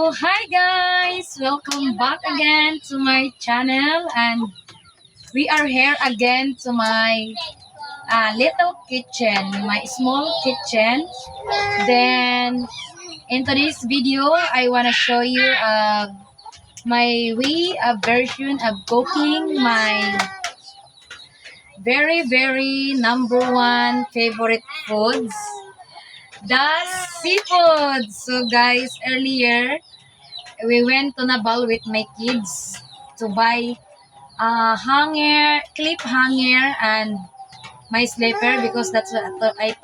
So, hi guys! Welcome back again to my channel, and we are here again to my little kitchen, my small kitchen. Then, in today's video, I want to show you my way version of cooking my very number one favorite foods, the seafood. So guys, earlier we went to Nabal with my kids to buy clip hanger and my slipper, because that's what I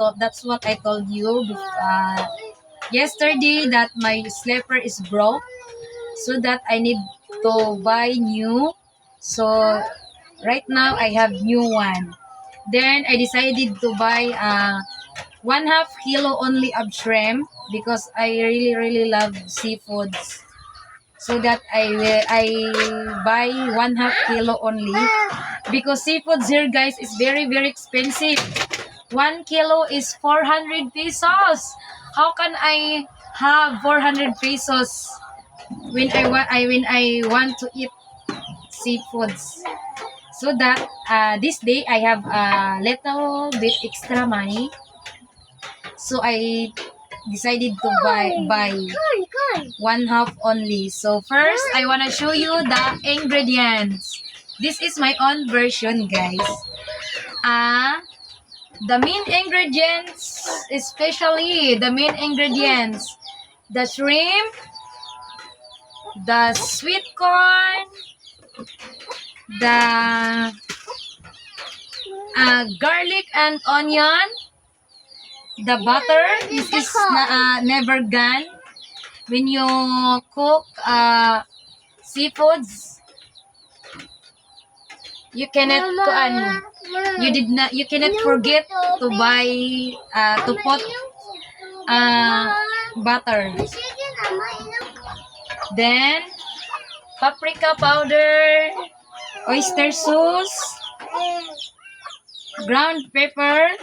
told you yesterday, that my slipper is broke, so that I need to buy new. So right now I have new one. Then I decided to buy 1/2 kilo only of shrimp, because I really love seafoods. So that I buy 1/2 kilo only, because seafoods here guys is very expensive. 1 kilo is 400 pesos. How can I have 400 pesos when I want to eat seafoods? So that this day I have a little bit extra money, so I decided to buy 1/2 only. So first, I want to show you the ingredients. This is my own version, guys. The main ingredients, the shrimp, the sweet corn, the garlic and onion, the butter. This is never gone when you cook seafoods. You cannot you cannot forget to buy to put butter. Then paprika powder, oyster sauce, ground pepper,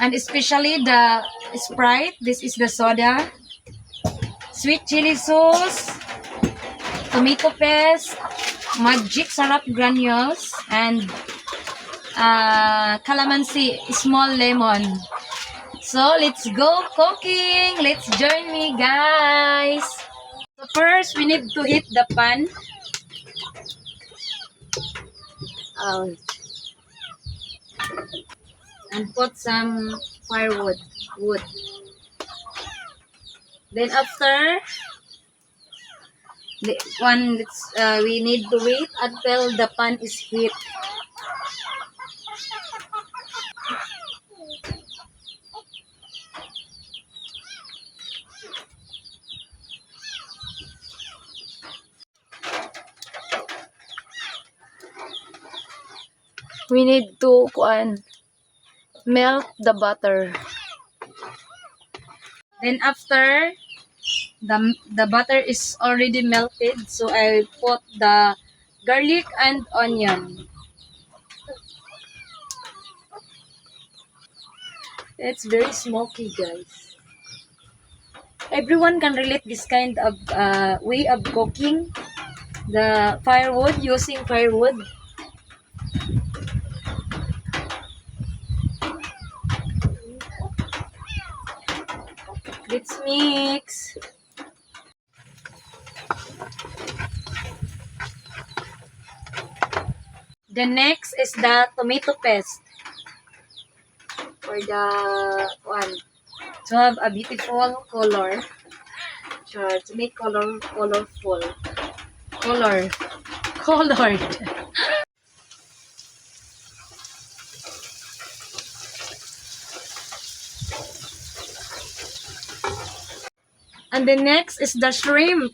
and especially the Sprite. This is the soda, sweet chili sauce, tomato paste, magic syrup granules, and calamansi, small lemon. So let's go cooking. Let's join me, guys. So first, we need to heat the pan. And put some firewood. Then after we need to wait until the pan is heat. We need to melt the butter. Then after the butter is already melted, so I put the garlic and onion. It's very smoky, guys. Everyone can relate this kind of way of cooking, the firewood, using firewood. Let's mix. The next is the tomato paste, for the one to have a beautiful color, to make colored. And the next is the shrimp.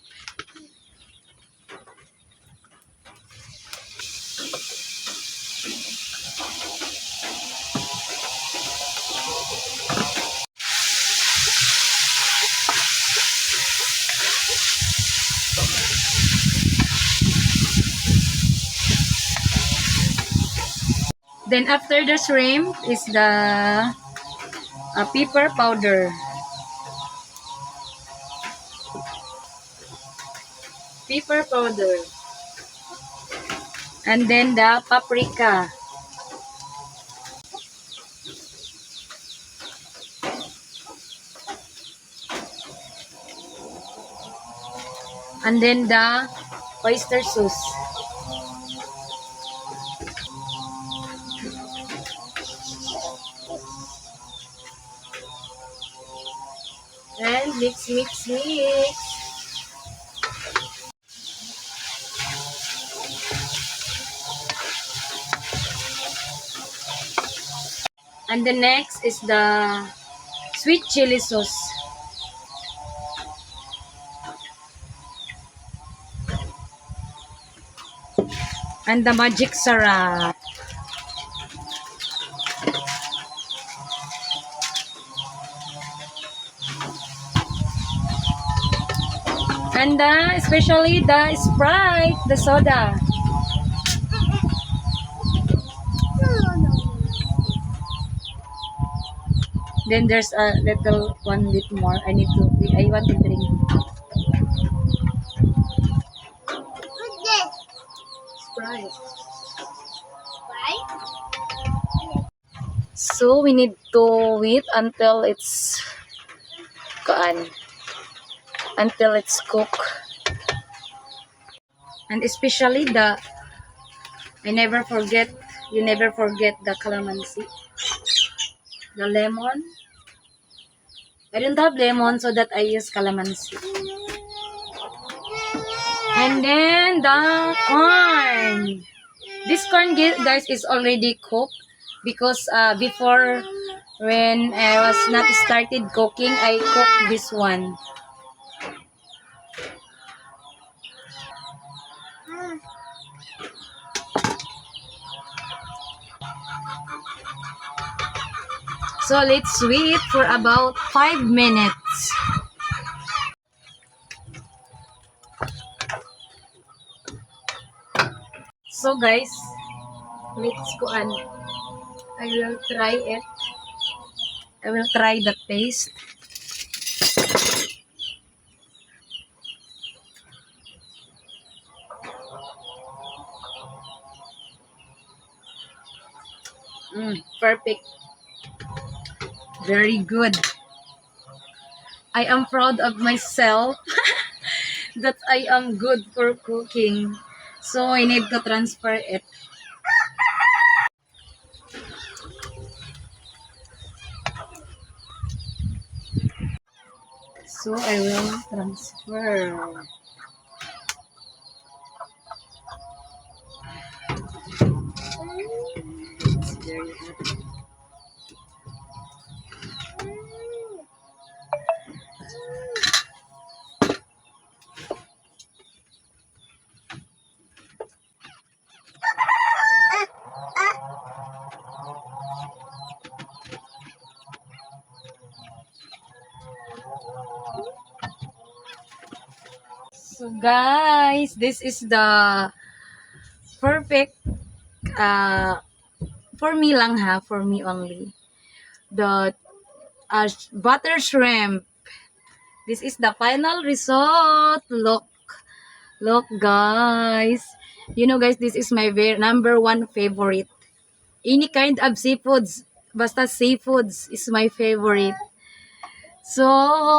Then after the shrimp is the pepper powder. pepper powder, and then the paprika, and then the oyster sauce. And mix, mix, mix. And the next is the sweet chili sauce. And the magic sarap. And especially the Sprite, the soda. Then there's a little one bit more. I want to drink. Sprite. So we need to wait until it's cooked. And especially you never forget the calamansi. The lemon. I don't have lemon, so that I use calamansi. And then the corn. This corn, guys, is already cooked because before, when I was not started cooking, I cooked this one. So let's wait for about 5 minutes. So guys, let's go on. I will try it. I will try the taste. Perfect. Very good. I am proud of myself that I am good for cooking. So I need to transfer it. So I will transfer. It's very hot. So guys, this is the perfect for me lang ha, for me only. The butter shrimp. This is the final result. Look guys. You know guys, this is my number one favorite. Any kind of seafoods, basta seafoods is my favorite. So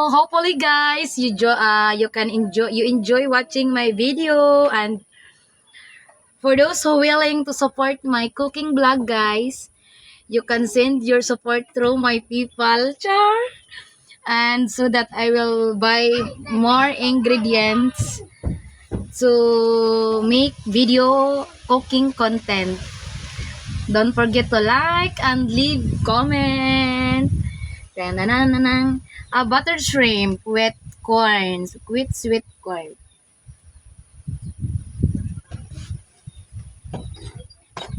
hopefully guys, you enjoy watching my video, and for those who willing to support my cooking blog guys, you can send your support through my PayPal char, and so that I will buy more ingredients to make video cooking content. Don't forget to like and leave comment. A buttered shrimp with corn, with sweet corn.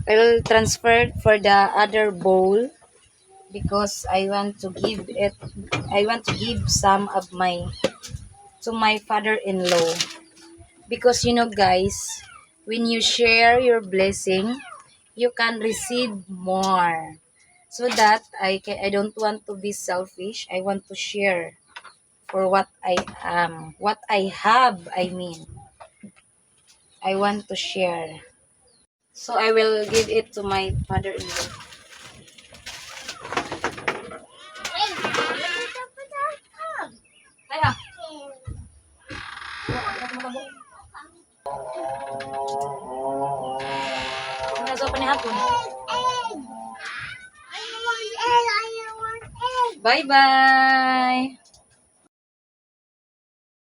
I will transfer for the other bowl because I want to give some of to my father-in-law, because you know guys, when you share your blessing, you can receive more. So that I don't want to be selfish. I want to share for what I have, I mean. I want to share. So I will give it to my mother-in-law. Ay, ah. Ano sa pa ni hapon? Bye-bye!